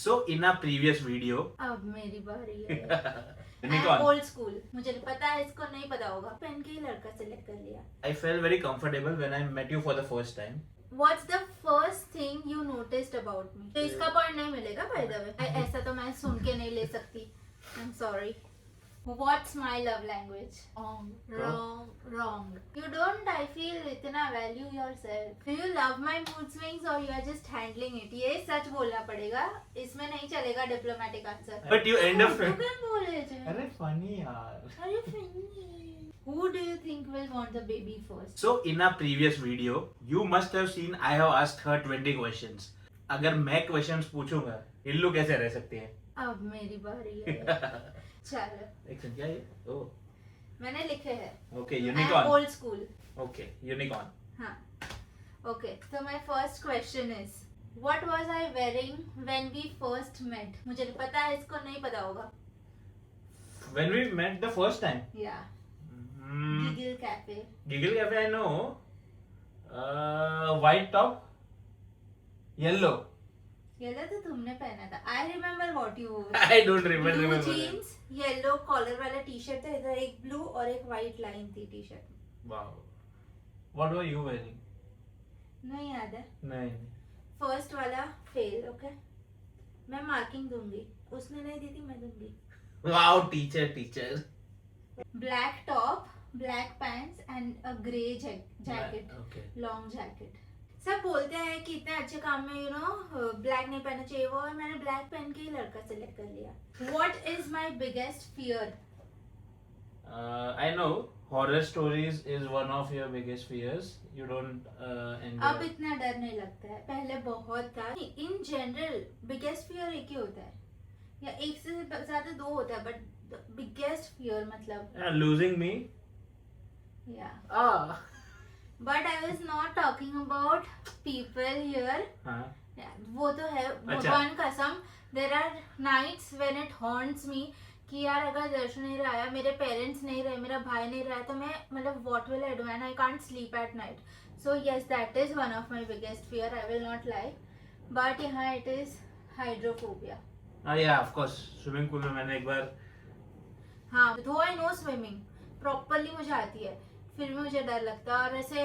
So in a previous video, अब मेरी बारी है। Unicorn, ओल्ड स्कूल, मुझे पता है इसको नहीं पता होगा, पेन के ही लड़का सेलेक्ट कर लिया। I felt very comfortable when I met you for the first time. What's the first thing you noticed about me? तो इसका पॉइंट नहीं मिलेगा बाय द वे, ऐसा तो मैं सुन के नहीं ले सकती। I'm sorry. What's my love language? Wrong. You don't, I feel, इतना value yourself. Do you love my mood swings or you are just handling it? ये सच बोलना पड़ेगा, इसमें नहीं चलेगा diplomatic answer. But you end up. तू क्या बोले थे? अरे funny यार. अरे funny. Who do you think will want the baby first? So in a previous video, you must have seen I have asked her 20 questions. अगर मैं questions पूछूंगा, इल्लू कैसे रह सकती है? अब मेरी बारी है। चलो, एक सेकंड, क्या ये? Oh, मैंने लिखे हैं। okay, unicorn. Old school. Okay, unicorn. हाँ, ओके। तो my first question is what was I wearing when we first met? मुझे पता है इसको नहीं पता होगा। When we met the first time. Yeah Hmm. Giggle cafe. Giggle Cafe, I know. White top, yellow. ये तो तुमने पहना था। I remember what you wore. I don't remember. Blue remember. Jeans, yellow collar वाला टी शर्ट था, इधर एक blue और एक वाइट लाइन थी T shirt. Wow. What were you wearing? नहीं याद है। नहीं. फर्स्ट वाला फेल, ओके। मैं मार्किंग दूंगी, उसने नहीं दी थी, मैं दूंगी। Wow, teacher. Black top, black pants and a grey jacket, Okay. Long jacket. सब बोलते हैं कि इतने अच्छे काम में ब्लैक नहीं पहनना चाहिए, वो मैंने ब्लैक पहन के ही लड़का सेलेक्ट कर लिया। What is my biggest fear? I know horror stories is one of your biggest fears. You don't enjoy. अब इतना डर नहीं लगता है, पहले बहुत था। इन जनरल बिगेस्ट फियर एक ही होता है या एक से ज्यादा दो होता है, बट बिगेस्ट फियर मतलब Losing me. Yeah. Ah. But I was not talking about people here. हाँ. वो तो है, भगवान कसम। There are nights when it haunts me कि यार अगर दर्शन नहीं रहा, मेरे पेरेंट्स नहीं रहे, मेरा भाई नहीं रहा, तो मैं मतलब what will I do and I can't sleep at night. So yes, that is one of my biggest fear, I will not lie. But यहाँ it is hydrophobia. Yeah, of course. Swimming pool में मैंने एक बार. हाँ, दो I know swimming properly मुझे आती है, फिर भी मुझे डर लगता है। और ऐसे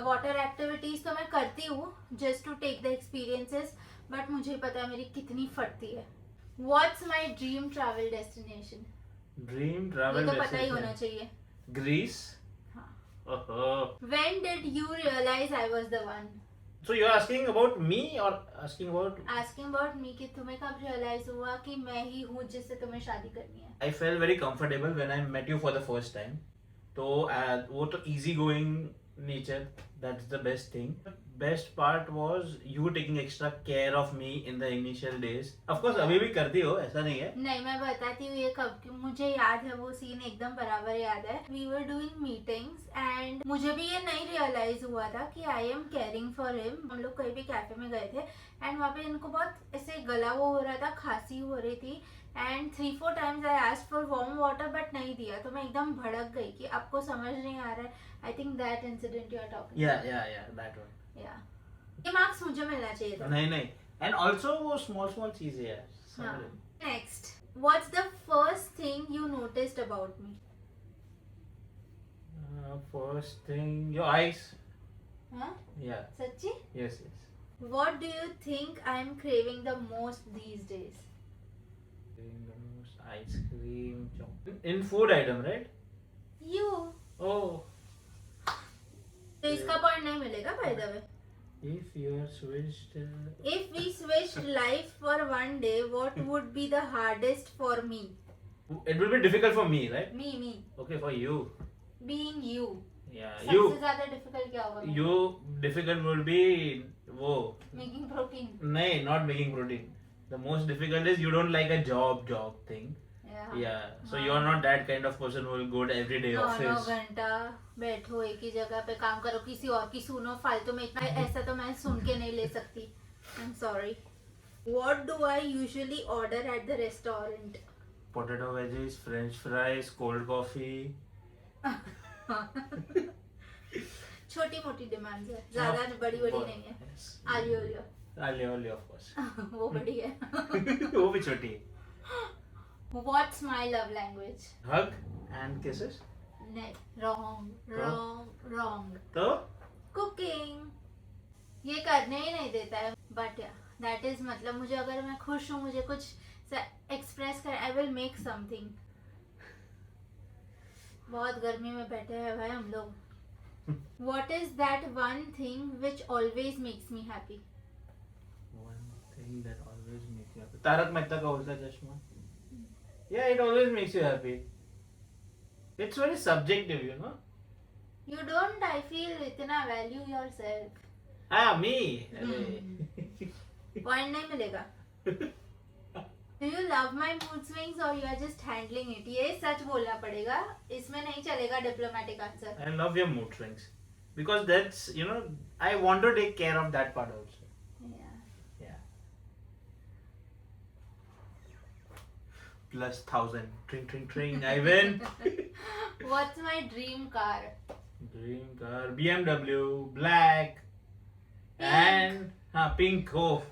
वाटर एक्टिविटीज तो मैं करती हूँ just to take the experiences, but मुझे पता है मेरी कितनी फटती है। What's my dream travel destination? Dream ये travel तो पता ही destination. होना चाहिए। Greece. हाँ। Oh. When did you realize I was the one? So you're asking about me or asking about? Asking about me कि तुम्हें कब रियलाइज हुआ कि मैं ही हूँ जिससे तुम्हें शादी करनी है? I felt very comfortable when I met you for the first time. तो वो तो easy going nature, that's the best thing. Best part was you taking extra care of me in the initial days. Of course अभी भी करती हो, ऐसा नहीं है. नहीं, मैं बताती हूँ ये कब, क्यों मुझे याद है वो सीन एकदम बराबर याद है। We were doing meetings and मुझे भी ये नहीं रियलाइज हुआ था कि I am caring for him. हम लोग कहीं भी कैफे में गए थे एंड वहाँ पे इनको बहुत ऐसे गला वो हो रहा था, खांसी हो रही थी and 3-4 times I asked for warm water but नहीं दिया, तो मैं एकदम भड़क गई कि आपको समझ नहीं आ रहा है। I think that incident you are talking. Yeah, that one. या ये मार्क्स मुझे मिलना चाहिए था। नहीं. And also वो small चीजें यार. हाँ। Next, what's the first thing you noticed about me? First thing, your eyes. हाँ? Yeah. सच्ची? Yes. What do you think I'm craving the most these days? Ice cream, chocolate. In food item, right? You. Oh. तो इसका point नहीं मिलेगा by the way. If you are switched. If we switched life for one day, what would be the hardest for me? It will be difficult for me, right? Me. Okay, for you. Being you. Yeah, सबसे ज्यादा difficult क्या होगा? You difficult would be वो. Making protein. नहीं, not making protein. The most difficult is you don't like a job thing. Yeah. So you are not that kind of person who will go to everyday 9 office. घंटा बैठो एक ही जगह पे काम करो, किसी और की सुनो फालतू में, इतना ऐसा तो मैं सुन के नहीं ले सकती। I'm sorry. What do I usually order at the restaurant? Potato veggies, French fries, cold coffee. छोटी मोटी डिमांड्स है, ज्यादा बड़ी नहीं है। Yes. आलियो Only of course. वो बड़ी है. वो भी छोटी है. What's my love language? Hug and kisses. नहीं, wrong. तो Cooking. ये करने ही नहीं देता है. But yeah, that is मतलब मुझे अगर मैं खुश हूँ, मुझे कुछ एक्सप्रेस कर, I will make something. बहुत गर्मी में बैठे हैं भाई हम लोग. What is that one thing which always makes me happy? one thing that always makes you happy. Tarak Mehta का उल्टा चश्मा. Yeah, it always makes you happy. It's very subjective, you know. You don't, I feel, इतना value yourself. Ah, me. Point नहीं मिलेगा. Do you love my mood swings or you are just handling it? ये सच बोलना पड़ेगा. इसमें नहीं चलेगा diplomatic answer. I love your mood swings because that's, you know, I want to take care of that part also. Yeah. Yeah. Plus 1,000. Tring. I win. What's my dream car? Dream car. BMW. Black. Pink. And pink. Oh.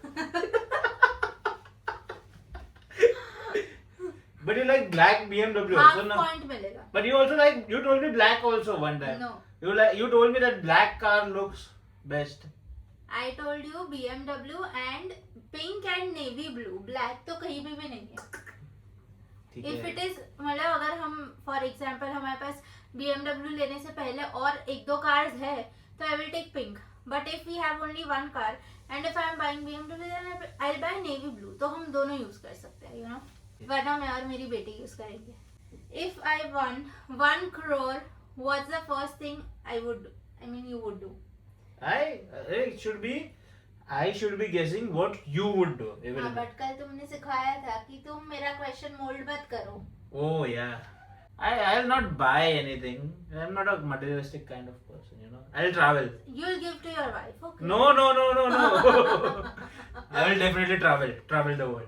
But you like black BMW Half also, no? point मिलेगा. But you also like, you told me black also one time. No. You told me that black car looks best. I told you BMW and pink and navy blue. Black तो कहीं भी नहीं है. ठीक If है. it is मतलब अगर हम for example हमारे पास BMW लेने से पहले और एक दो cars है तो I will take pink. But if we have only one car and if I am buying BMW then I'll buy navy blue. तो हम दोनों use कर सकते हैं, you know. वरना मैं और मेरी बेटी यूज करेंगे. If I won 1 crore, what's the first thing you would do? I should be guessing what you would do. हाँ, बट कल तुमने सिखाया था कि तुम मेरा क्वेश्चन मोल्ड मत करो. Oh yeah. I'll not buy anything. I'm not a materialistic kind of person, you know. I'll travel. You'll give to your wife, okay? No. I will definitely travel the world.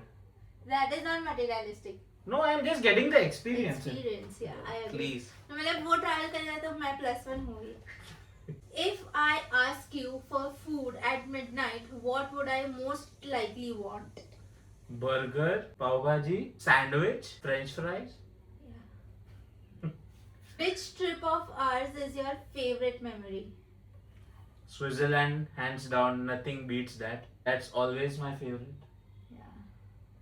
That is not materialistic. No, I'm just getting the experience. Experience, yeah, I agree. Please. मतलब वो travel कर जाए तो मैं +1 हुई. If I ask you for food at midnight, what would I most likely want? Burger, pav bhaji, sandwich, French fries. Which trip of ours is your favorite memory? Switzerland, hands down, nothing beats that. That's always my favorite. Yeah.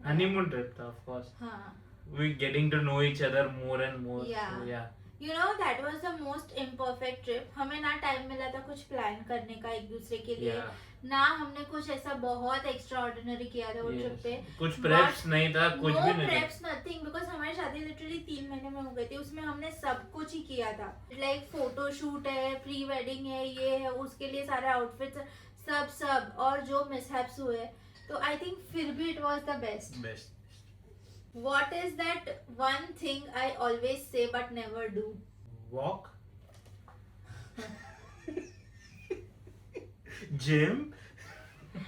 Honeymoon trip, of course. हाँ. We getting to know each other more and more. Yeah. So, yeah. You know that was the most imperfect trip. हमें ना time मिला था कुछ plan करने का एक दूसरे के लिए. Yeah. ना हमने कुछ ऐसा बहुत एक्स्ट्रा ऑर्डिनरी किया था वो ट्रिप पे. कुछ preps नहीं था, कुछ भी नहीं. No preps, nothing, because हमारी शादी लिटरली 3 महीने में हो गई थी. उसमें हमने सब कुछ ही किया था. लाइक फोटो शूट है, प्री वेडिंग है, ये है, उसके लिए सारे आउटफिट्स सब और जो मिसहैप्स हुए तो आई थिंक फिर भी it was the best. Best. What is that one thing I always say but never do? Walk. Gym.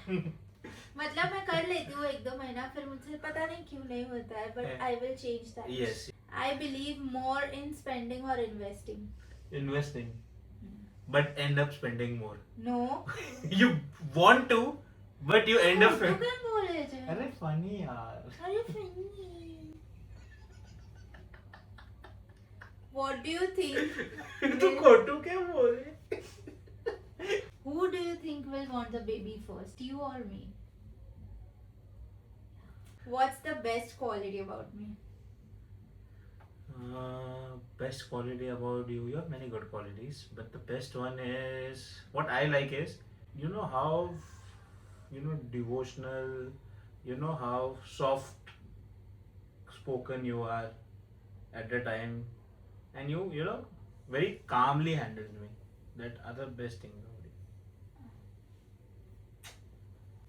मतलब मैं कर लेती हूँ 1-2 महीना, फिर मुझसे पता नहीं क्यों नहीं होता है, but I will change that. Yes. I believe more in spending or investing. Investing. But end up spending more. No. You want to, but you end up. तू क्या बोल रहे थे? अरे funny यार. अरे funny. What do you think? तू कोटू क्या बोल रहे? Who do you think will want the baby first, you or me? What's the best quality about me? Best quality about you. You have many good qualities, but the best one is what I like is, you know how, devotional, how soft spoken you are at the time, and you very calmly handled me. That other best thing about it.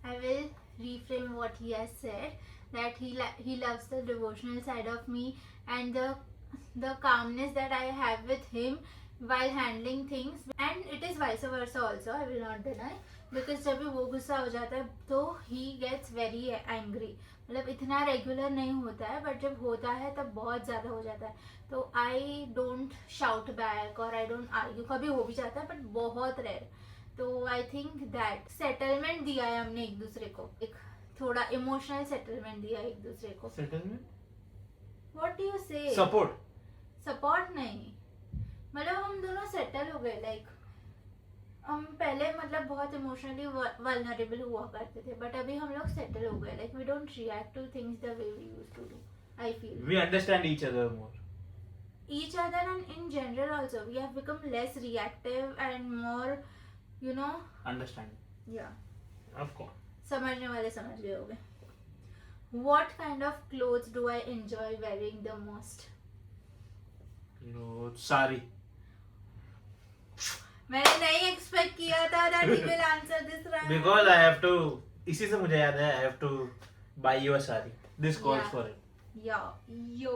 I will reframe what he has said, that he loves the devotional side of me and the calmness that I have with him while handling things, and it is vice versa also, I will not deny, because जब भी वो गुस्सा हो जाता है तो he gets very angry. मतलब इतना रेगुलर नहीं होता है, बट जब होता है तब बहुत ज़्यादा हो जाता है. तो आई डोंट शाउट बैक और आई डोंट आर्ग्यू. कभी हो भी जाता है बट बहुत रेयर. तो आई थिंक दैट सेटलमेंट दिया है हमने एक दूसरे को, एक थोड़ा इमोशनल सेटलमेंट दिया है एक दूसरे को. सेटलमेंट, व्हाट डू यू से? सपोर्ट. सपोर्ट नहीं, मतलब हम दोनों सेटल हो गए. लाइक हम पहले मतलब बहुत इमोशनली वल्नरेबल हुआ करते थे, बट अभी हम लोग सेटल हो गए. Like we don't react to things the way we used to do. I feel We understand each other more. each other, and in general also we have become less reactive and more, you know. Understand. Yeah, Of course. समझने वाले समझ गए होंगे. What kind of clothes do I enjoy wearing the most? Sari. मैंने नहीं expect किया था that he will answer this right. Because I have to. इसी से मुझे याद है, I have to buy you a sari. This calls Yeah. for it. Yo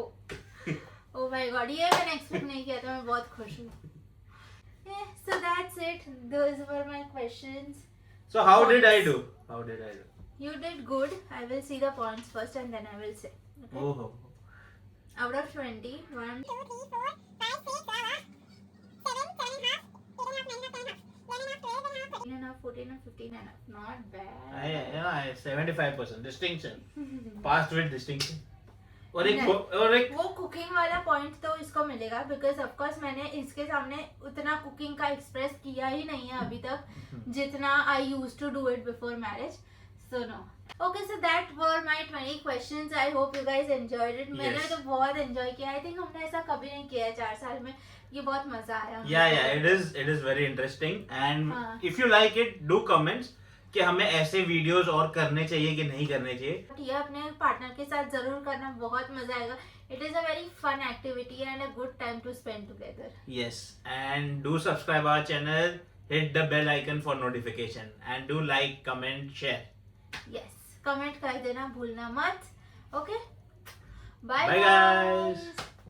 oh my god, ये मैंने एक्सपेक्ट नहीं किया था. मैं बहुत खुश हूँ. So that's it. Those were my questions. So how did I Points. do? How did I do? You did good. I will see the points first and then I will say. Okay? Oh. Out of 20, 1, 2, 3, 4, 5, 6, 7, 13 and a half, 14 and 15 and a half. Not bad. I 75% distinction. Passed with distinction. और एक नहीं. और एक वो cooking वाला point तो इसको मिलेगा बिकॉज ऑफ कोर्स मैंने इसके सामने उतना कुकिंग का एक्सप्रेस किया ही नहीं है अभी तक जितना I used to do it before marriage. So no. Okay, so that were my 20 questions. I hope you guys enjoyed it. मैंने Yes. तो बहुत एंजॉय किया. आई थिंक हमने ऐसा कभी नहीं किया है 4 साल में. ये बहुत मजा आया. it is very interesting and हाँ. if you like it do comments कि हमें ऐसे वीडियोस और करने चाहिए कि नहीं करने चाहिए. बट ये अपने पार्टनर के साथ जरूर करना. बहुत मजा आएगा. It is a very fun activity and a good time to spend together. Yes, and do subscribe our channel, hit the bell icon for notification and do like, comment, share. Yes, comment कर देना भूलना मत. Okay, bye Bye guys.